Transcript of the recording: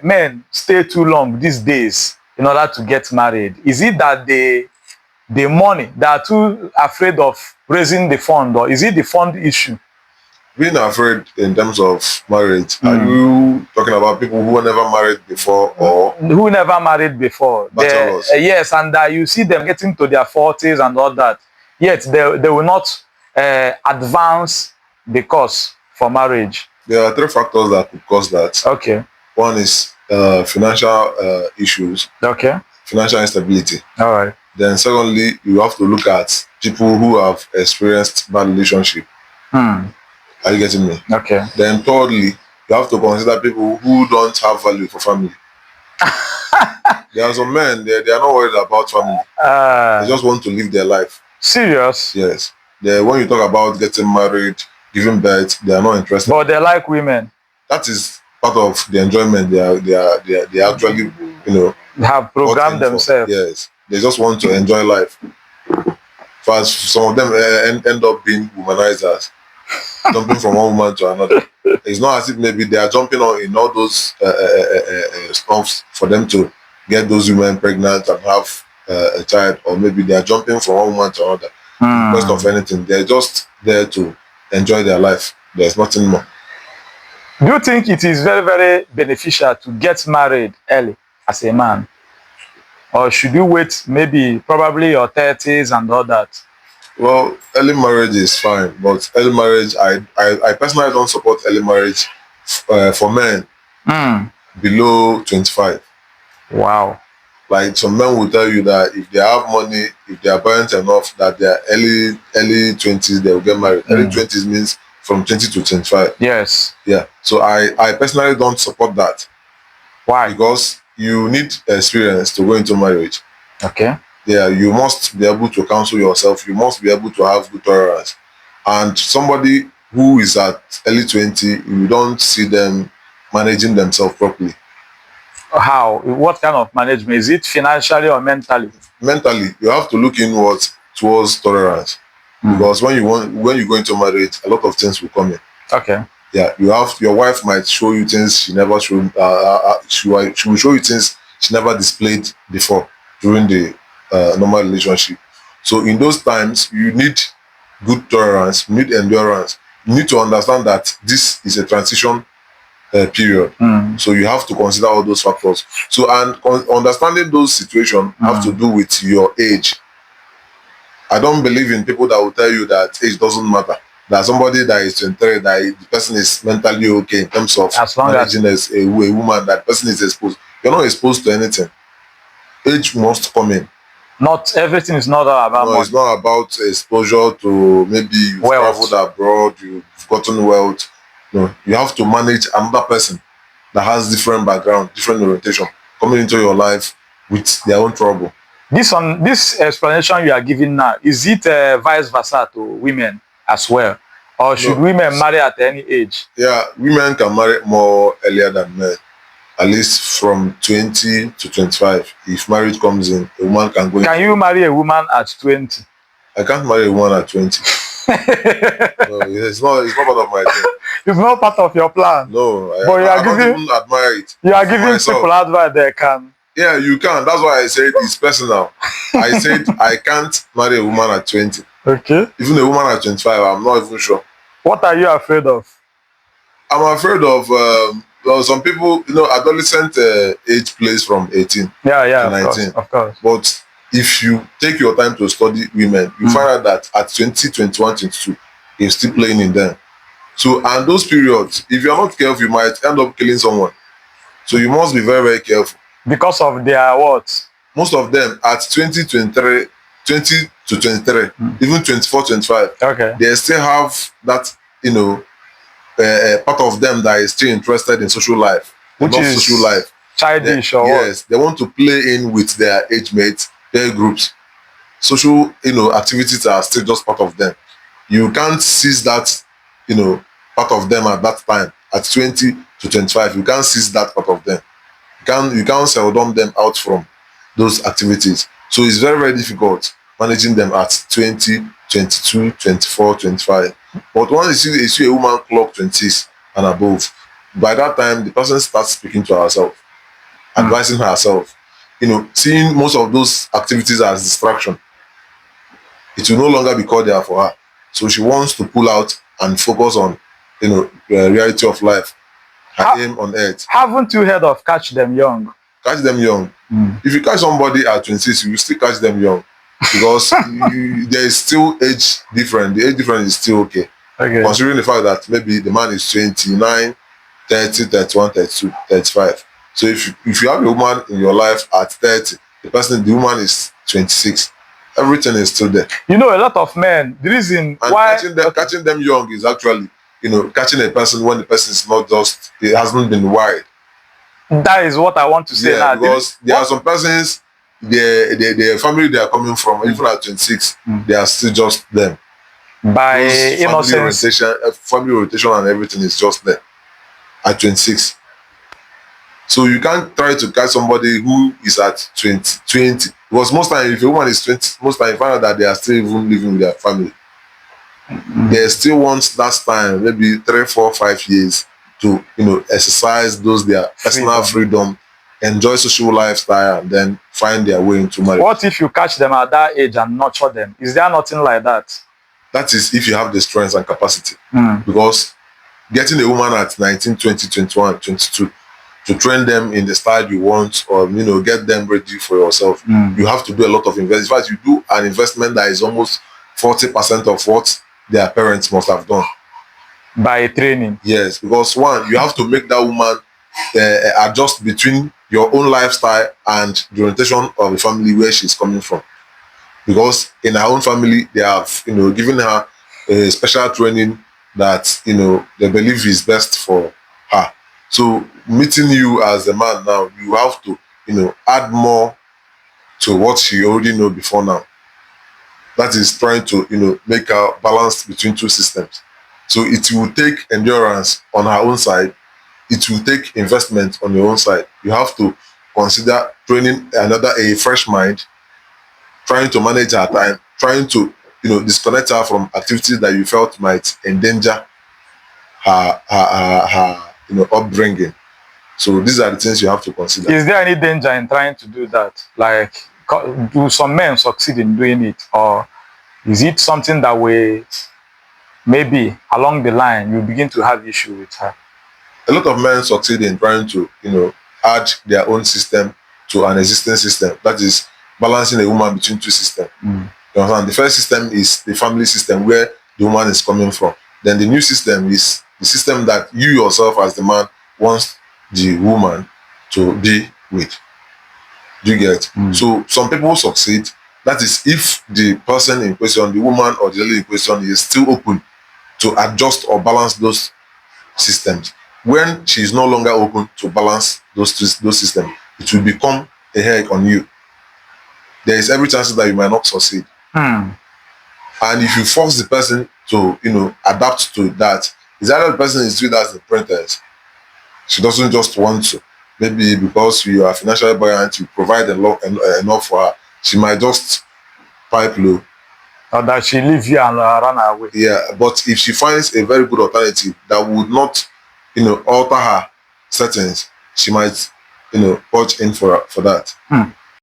men stay too long these days in order to get married? Is it that the money, they are too afraid of raising the fund, or is it the fund issue? Being afraid in terms of marriage, are you talking about people who were never married before, or who never married before? bachelors? Yes, and you see them getting to their 40s and all that, yet they will not advance the course for marriage. There are three factors that could cause that. Okay. One is financial issues. Okay. Financial instability. All right. Then secondly, you have to look at people who have experienced bad relationship. Are you getting me? Okay. Then thirdly, you have to consider people who don't have value for family. There are some men, they are not worried about family. They just want to live their life. Serious? Yes. When you talk about getting married, giving birth, they are not interested. But they like women. That is part of the enjoyment they actually, have programmed themselves. Yes. They just want to enjoy life. First, some of them end up being womanizers, jumping from one woman to another. It's not as if maybe they are jumping on in all those stuffs for them to get those women pregnant and have a child, or maybe they are jumping from one woman to another. First of anything, they're just there to enjoy their life. There's nothing more. Do you think it is very, very beneficial to get married early as a man? Or should you wait probably your 30s and all that? Well, early marriage is fine, but early marriage, I personally don't support early marriage for men below 25. Wow. Like some men will tell you that if they have money, if they are buoyant enough, that they are early 20s, they will get married. Early 20s means from 20 to 25. Yes. Yeah. So I personally don't support that. Why? Because you need experience to go into marriage. Okay. Yeah, you must be able to counsel yourself. You must be able to have good tolerance. And somebody who is at early 20, you don't see them managing themselves properly. How? What kind of management? Is it financially or mentally? Mentally, you have to look inwards towards tolerance. Because when you go into marriage, a lot of things will come in. Okay. Yeah, your wife might show you things she never showed. She will show you things she never displayed before during the normal relationship. So in those times, you need good tolerance, you need endurance. You need to understand that this is a transition period. So you have to consider all those factors. So understanding those situations have to do with your age. I don't believe in people that will tell you that age doesn't matter. That somebody that is 23, that the person is mentally okay in terms of managing as a woman, that person is exposed. You're not exposed to anything. Age must come in. Not everything is not about money. It's not about exposure to maybe you've traveled abroad, you've gotten wealth. No, you have to manage another person that has different background, different orientation, coming into your life with their own trouble. This explanation you are giving now, is it vice versa to women as well? Or should women marry at any age? Yeah, women can marry more earlier than men. At least from 20 to 25. If marriage comes in, a woman can go. Can you marry a woman at 20? I can't marry a woman at 20. No, it's not part of my thing. It's not part of your plan. No, but I don't even admire it. You are giving people advice they can. Yeah, you can. That's why I said it's personal. I said I can't marry a woman at 20. Okay. Even a woman at 25, I'm not even sure. What are you afraid of? I'm afraid of some people, adolescent age plays from 18 to 19. Of course. But if you take your time to study women, you find out that at 20, 21, 22, you're still playing in them. So, and those periods, if you're not careful, you might end up killing someone. So you must be very, very careful. Because of their what? Most of them at 20 to 23, even 24, 25, okay, they still have that, part of them that is still interested in social life. Which is social life. Childish or yes, they want to play in with their age mates, their groups. Social, activities are still just part of them. You can't seize that, part of them at that time. At 20 to 25, you can't seize that part of them. You can't seldom them out from those activities. So it's very, very difficult managing them at 20, 22, 24, 25. But once you see a woman clock 20s and above, by that time, the person starts speaking to herself. advising herself, seeing most of those activities as distraction, it will no longer be called there for her. So she wants to pull out and focus on, the reality of life, her Ha- aim on earth. Haven't you heard of Catch Them Young? Catch them young. If you catch somebody at 26, you will still catch them young because there is still age difference. The age difference is still okay. Okay. Considering the fact that maybe the man is 29, 30, 31, 32, 35. So if you have a woman in your life at 30, the woman is 26, everything is still there. You know, a lot of men, the reason And why catching them young is actually, catching a person when the person is not just, it hasn't been wired. that is what I want to say Yeah, now. because there are some persons, their family they are coming from, even at 26, they are still just them. By Those innocence. family orientation and everything is just there at 26. So you can't try to catch somebody who is at 20. Because most time, if a woman is 20, most time you find out that they are still even living with their family. They still want that time, maybe 3, 4, 5 years to, exercise those their personal freedom, enjoy social lifestyle, and then find their way into marriage. What if you catch them at that age and nurture them? Is there nothing like that? That is if you have the strength and capacity. Because getting a woman at 19, 20, 21, 22 to train them in the style you want, or get them ready for yourself, you have to do a lot of investment. In fact, you do an investment that is almost 40% of what their parents must have done. By training. Yes, because one, you have to make that woman adjust between your own lifestyle and the orientation of the family where she's coming from. Because in her own family, they have, given her a special training that, they believe is best for her. So meeting you as a man now, you have to, add more to what she already know before now. That is trying to, make her balance between two systems. So it will take endurance on her own side. It will take investment on your own side. You have to consider training a fresh mind, trying to manage her time, trying to, disconnect her from activities that you felt might endanger her upbringing. So these are the things you have to consider. Is there any danger in trying to do that? Like, do some men succeed in doing it? Or is it something that we, maybe along the line, you begin to have issue with her? A lot of men succeed in trying to, add their own system to an existing system. That is balancing a woman between two systems. You understand? The first system is the family system where the woman is coming from. Then the new system is the system that you yourself as the man wants the woman to be with. Do you get? So some people succeed. That is if the person in question, the woman or the lady in question, is still open to adjust or balance those systems. When she is no longer open to balance those systems, it will become a headache on you. There is every chance that you might not succeed. And if you force the person to, adapt to that, is either the person is doing that as the apprentice. She doesn't just want to. Maybe because you are financially buoyant, you provide enough for her, she might just pipe low. Or that she leave you and run away. Yeah, but if she finds a very good alternative that would not, alter her settings, she might, watch in for that.